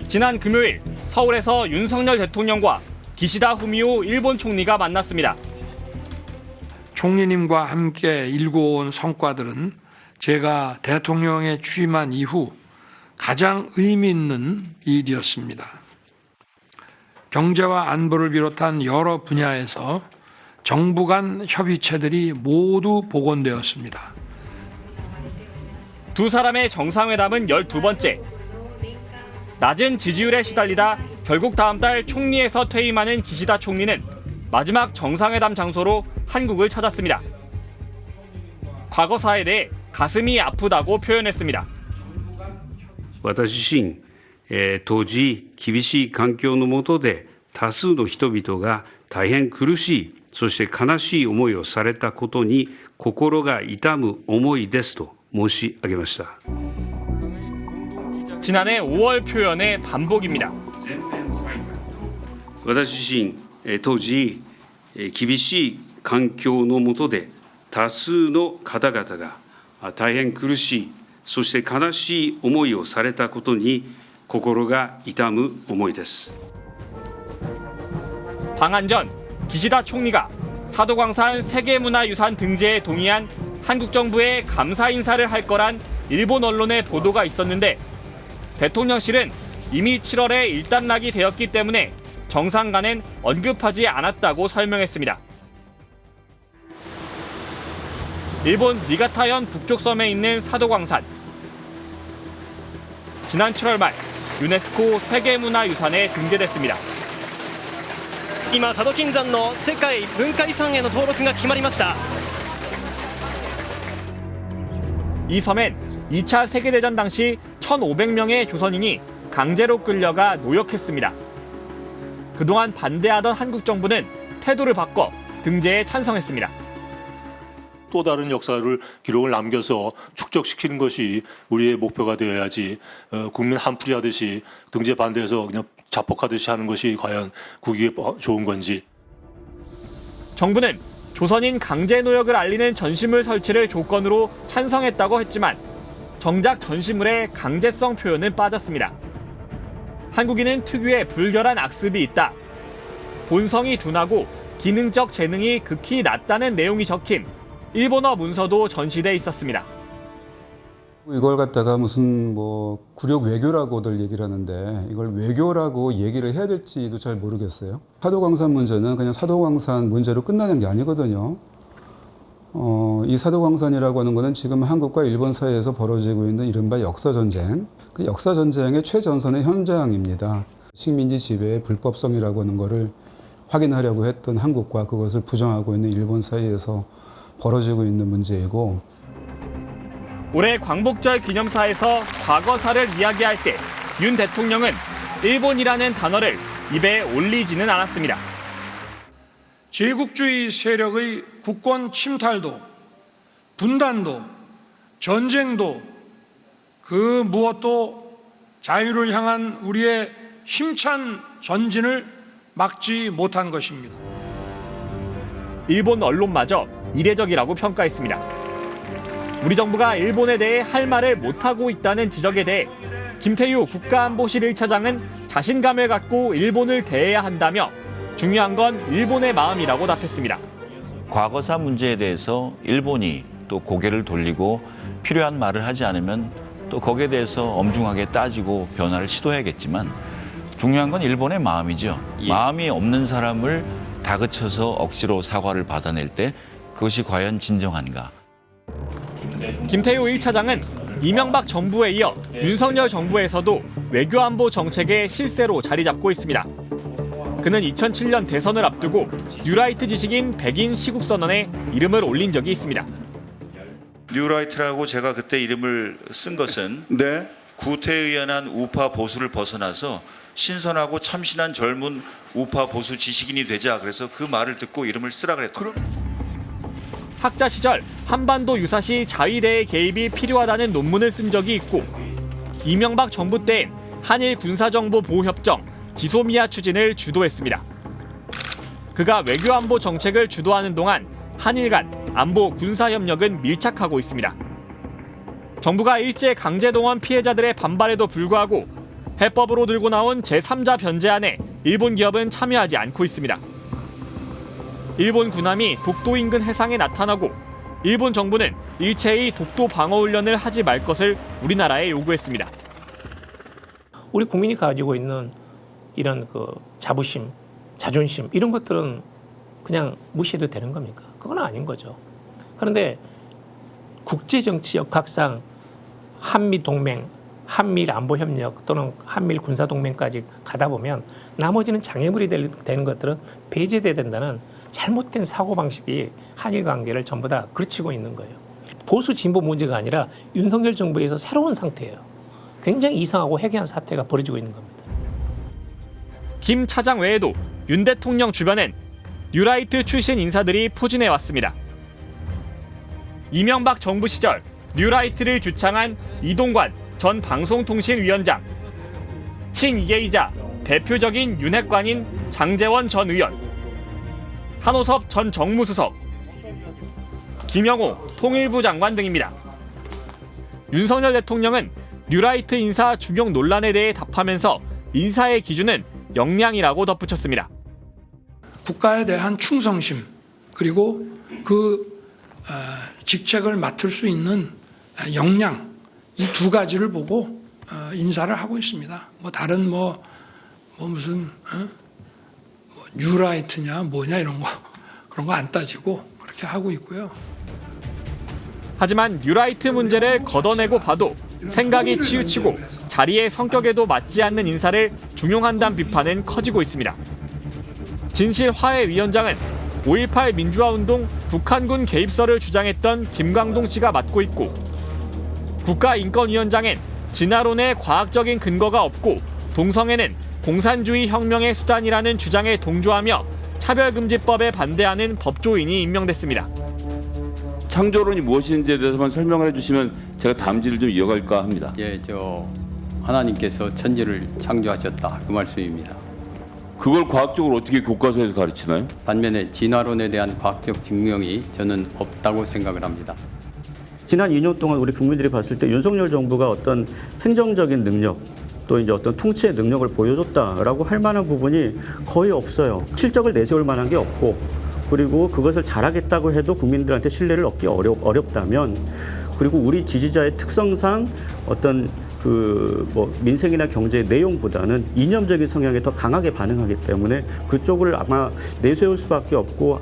지난 금요일 서울에서 윤석열 대통령과 기시다 후미오 일본 총리가 만났습니다. 총리님과 함께 일궈온 성과들은 제가 대통령에 취임한 이후 가장 의미 있는 일이었습니다. 경제와 안보를 비롯한 여러 분야에서 정부 간 협의체들이 모두 복원되었습니다. 두 사람의 정상회담은 12번째. 낮은 지지율에 시달리다 결국 다음 달 총리에서 퇴임하는 기시다 총리는 마지막 정상회담 장소로 한국을 찾았습니다. 과거사에 대해 가슴이 아프다고 표현했습니다. 私自身、当時厳しい環境の下で多数の人々が大変苦しい、そして悲しい思いをされたことに心が痛む思いですと申し上げました。 지난해 5월 표현의 반복입니다. 私自身、当時厳しい環境の下で多数の方々が大変苦しい、そして悲しい思いをされたことに心が痛む思いです。 방한 전 기시다 총리가 사도광산 세계문화유산 등재에 동의한 한국 정부에 감사 인사를 할 거란 일본 언론의 보도가 있었는데 대통령실은 이미 7월에 일단락이 되었기 때문에 정상간엔 언급하지 않았다고 설명했습니다. 일본 니가타현 북쪽 섬에 있는 사도광산. 지난 7월 말 유네스코 세계문화유산에 등재됐습니다. 今佐渡金山の世界文化遺産への登録が決まりました。 이 섬엔 2차 세계대전 당시 1,500명의 조선인이 강제로 끌려가 노역했습니다. 그동안 반대하던 한국 정부는 태도를 바꿔 등재에 찬성했습니다. 또 다른 역사를 기록을 남겨서 축적시키는 것이 우리의 목표가 되어야지 국민 한풀이 하듯이 등재 반대해서 그냥 자폭하듯이 하는 것이 과연 국익에 좋은 건지. 정부는 조선인 강제 노역을 알리는 전시물 설치를 조건으로 찬성했다고 했지만 정작 전시물의 강제성 표현은 빠졌습니다. 한국인은 특유의 불결한 악습이 있다. 본성이 둔하고 기능적 재능이 극히 낮다는 내용이 적힌 일본어 문서도 전시돼 있었습니다. 이걸 갖다가 무슨 굴욕 외교라고들 얘기를 하는데 이걸 외교라고 얘기를 해야 될지도 잘 모르겠어요. 사도광산 문제는 그냥 사도광산 문제로 끝나는 게 아니거든요. 이 사도광산이라고 하는 것은 지금 한국과 일본 사이에서 벌어지고 있는 이른바 역사전쟁, 그 역사전쟁의 최전선의 현장입니다. 식민지 지배의 불법성이라고 하는 것을 확인하려고 했던 한국과 그것을 부정하고 있는 일본 사이에서 벌어지고 있는 문제이고, 올해 광복절 기념사에서 과거사를 이야기할 때 윤 대통령은 일본이라는 단어를 입에 올리지는 않았습니다. 제국주의 세력의 국권 침탈도, 분단도, 전쟁도 그 무엇도 자유를 향한 우리의 힘찬 전진을 막지 못한 것입니다. 일본 언론마저 이례적이라고 평가했습니다. 우리 정부가 일본에 대해 할 말을 못하고 있다는 지적에 대해 김태유 국가안보실 1차장은 자신감을 갖고 일본을 대해야 한다며 중요한 건 일본의 마음이라고 답했습니다. 과거사 문제에 대해서 일본이 또 고개를 돌리고 필요한 말을 하지 않으면 또 거기에 대해서 엄중하게 따지고 변화를 시도해야겠지만 중요한 건 일본의 마음이죠. 마음이 없는 사람을 다그쳐서 억지로 사과를 받아낼 때 그것이 과연 진정한가. 김태유 1차장은 이명박 정부에 이어 윤석열 정부에서도 외교안보 정책의 실세로 자리 잡고 있습니다. 그는 2007년 대선을 앞두고 뉴라이트 지식인 백인 시국선언에 이름을 올린 적이 있습니다. 뉴라이트라고 제가 그때 이름을 쓴 것은 구태에 의연한 우파 보수를 벗어나서 신선하고 참신한 젊은 우파 보수 지식인이 되자, 그래서 그 말을 듣고 이름을 쓰라 그랬더라고요. 학자 시절 한반도 유사시 자위대의 개입이 필요하다는 논문을 쓴 적이 있고 이명박 정부 때엔 한일 군사정보보호협정 지소미아 추진을 주도했습니다. 그가 외교안보 정책을 주도하는 동안 한일 간 안보 군사협력은 밀착하고 있습니다. 정부가 일제 강제동원 피해자들의 반발에도 불구하고 해법으로 들고 나온 제3자 변제안에 일본 기업은 참여하지 않고 있습니다. 일본 군함이 독도 인근 해상에 나타나고 일본 정부는 일체의 독도 방어 훈련을 하지 말 것을 우리나라에 요구했습니다. 우리 국민이 가지고 있는 이런 그 자부심, 자존심 이런 것들은 그냥 무시해도 되는 겁니까? 그건 아닌 거죠. 그런데 국제정치 역학상 한미동맹, 한미안보협력 또는 한미군사동맹까지 가다 보면 나머지는 장애물이 되는 것들은 배제돼야 된다는 잘못된 사고방식이 한일 관계를 전부 다 그르치고 있는 거예요. 보수 진보 문제가 아니라 윤석열 정부에서 새로운 상태예요. 굉장히 이상하고 해괴한 사태가 벌어지고 있는 겁니다. 김 차장 외에도 윤 대통령 주변엔 뉴라이트 출신 인사들이 포진해 왔습니다. 이명박 정부 시절 뉴라이트를 주창한 이동관 전 방송통신위원장, 친이계이자 대표적인 윤핵관인 장제원 전 의원, 한호섭 전 정무수석, 김영호 통일부 장관 등입니다. 윤석열 대통령은 뉴라이트 인사 중용 논란에 대해 답하면서 인사의 기준은 역량이라고 덧붙였습니다. 국가에 대한 충성심 그리고 그 직책을 맡을 수 있는 역량 이 두 가지를 보고 인사를 하고 있습니다. 뭐 다른 무슨 뉴라이트냐 뭐냐 이런 거 그런 거 안 따지고 그렇게 하고 있고요. 하지만 뉴라이트 문제를 걷어내고 봐도 생각이 치우치고 자리의 성격에도 맞지 않는 인사를 중용한다는 비판은 커지고 있습니다. 진실화해위원장은 5.18 민주화운동 북한군 개입설을 주장했던 김광동 씨가 맡고 있고, 국가인권위원장엔 진화론에 과학적인 근거가 없고 동성애는 공산주의 혁명의 수단이라는 주장에 동조하며 차별금지법에 반대하는 법조인이 임명됐습니다. 창조론이 무엇인지에 대해서만 설명을 해주시면 제가 다음 질을 좀 이어갈까 합니다. 예, 하나님께서 천지를 창조하셨다 그 말씀입니다. 그걸 과학적으로 어떻게 교과서에서 가르치나요? 반면에 진화론에 대한 과학적 증명이 저는 없다고 생각을 합니다. 지난 2년 동안 우리 국민들이 봤을 때 윤석열 정부가 어떤 행정적인 능력 또 이제 어떤 통치의 능력을 보여줬다라고 할 만한 부분이 거의 없어요. 실적을 내세울 만한 게 없고, 그리고 그것을 잘하겠다고 해도 국민들한테 신뢰를 얻기 어렵다면, 그리고 우리 지지자의 특성상 어떤 민생이나 경제의 내용보다는 이념적인 성향에 더 강하게 반응하기 때문에 그쪽을 아마 내세울 수밖에 없고